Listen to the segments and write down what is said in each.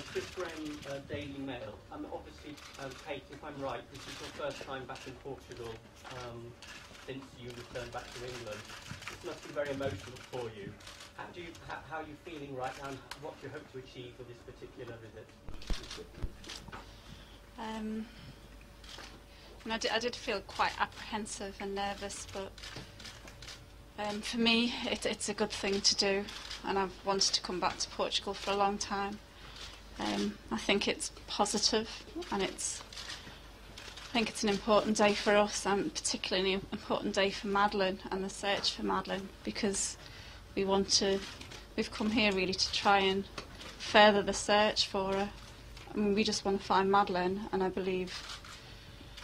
Chris Graham, Daily Mail. Obviously, Kate, if I'm right, this is your first time back in Portugal since you returned back to England. This must be very emotional for you. How are you feeling right now, and what do you hope to achieve with this particular visit? I did feel quite apprehensive and nervous, but for me, it's a good thing to do, and I've wanted to come back to Portugal for a long time. I think it's positive, and I think it's an important day for us, and particularly an important day for Madeleine and the search for Madeleine, because we've come here really to try and further the search for her. I mean, we just want to find Madeleine, and I believe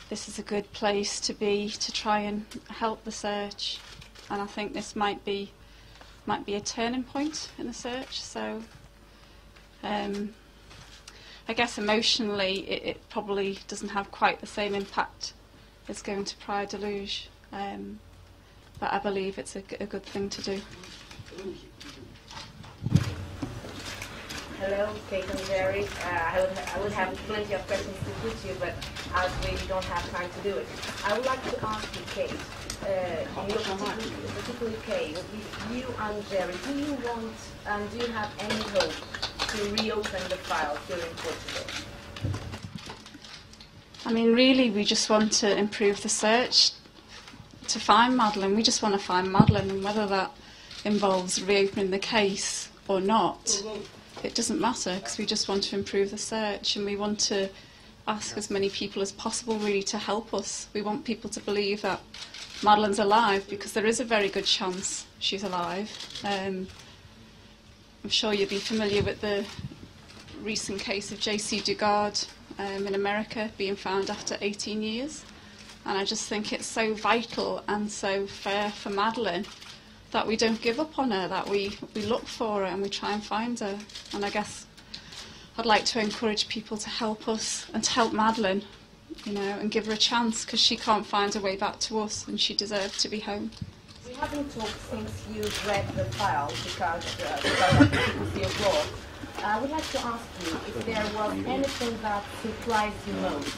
this is a good place to be to try and help the search. And I think this might be a turning point in the search. So I guess emotionally it probably doesn't have quite the same impact as going to Praia da Luz, but I believe it's a good thing to do. Hello, Kate and Jerry. I would have plenty of questions to put you, but as we don't have time to do it, I would like to ask you, Kate, particularly Kate, you and Jerry, do you want and do you have any hope to reopen the file here in Portugal? I mean, really, we just want to improve the search to find Madeleine. We just want to find Madeleine, and whether that involves reopening the case or not, it doesn't matter, because we just want to improve the search, and we want to ask as many people as possible really to help us. We want people to believe that Madeleine's alive, because there is a very good chance she's alive. I'm sure you'll be familiar with the recent case of J.C. Dugard in America being found after 18 years. And I just think it's so vital and so fair for Madeleine that we don't give up on her, that we look for her and we try and find her. And I guess I'd like to encourage people to help us and to help Madeleine, you know, and give her a chance, because she can't find her way back to us and she deserves to be home. We haven't talked since you've read the file because of the abroad. I would like to ask you if there was anything that surprised you most,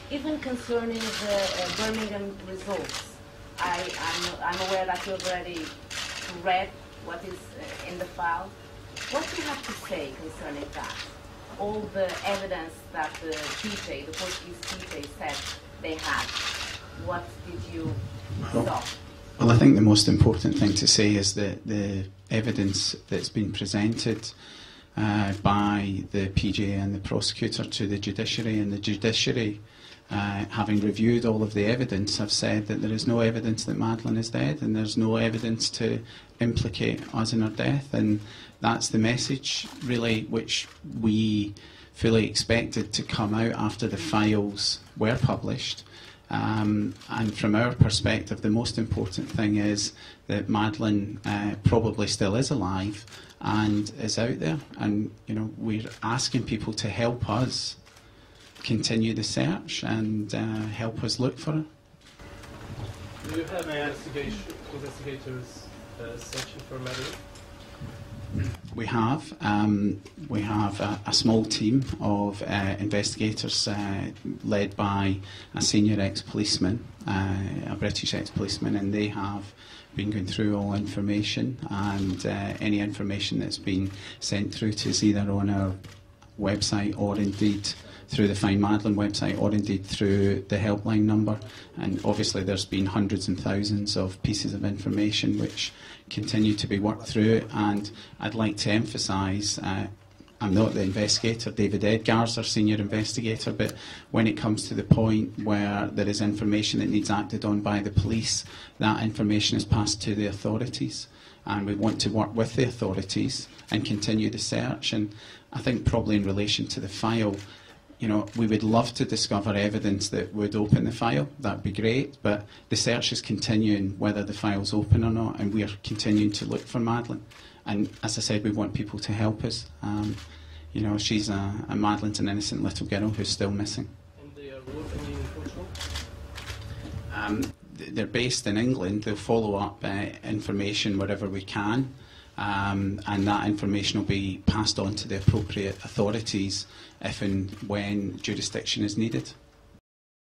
even concerning the Birmingham results. I'm aware that you've already read what is in the file. What do you have to say concerning that? All the evidence that the Portuguese TJ said they had. What did you saw? Well, I think the most important thing to say is that the evidence that's been presented by the PJ and the prosecutor to the judiciary, and the judiciary, having reviewed all of the evidence, have said that there is no evidence that Madeleine is dead, and there's no evidence to implicate us in her death. And that's the message, really, which we fully expected to come out after the files were published. And from our perspective, the most important thing is that Madeleine probably still is alive and is out there. And, you know, we're asking people to help us continue the search and help us look for her. Do you have investigators searching for Madeleine? We have a small team of investigators led by a senior ex-policeman, a British ex-policeman, and they have been going through all information, and any information that's been sent through to us either on our website or indeed through the Find Madeleine website or indeed through the helpline number. And obviously there's been hundreds and thousands of pieces of information which continue to be worked through, and I'd like to emphasise I'm not the investigator, David Edgar's our senior investigator, but when it comes to the point where there is information that needs acted on by the police, that information is passed to the authorities, and we want to work with the authorities and continue the search. And I think probably in relation to the file, you know, we would love to discover evidence that would open the file. That'd be great, but the search is continuing whether the file's open or not, and we are continuing to look for Madeleine. And as I said, we want people to help us. You know, she's Madeleine's an innocent little girl who's still missing. And they are working in Portugal? They're based in England. They'll follow up information wherever we can. and that information will be passed on to the appropriate authorities if and when jurisdiction is needed.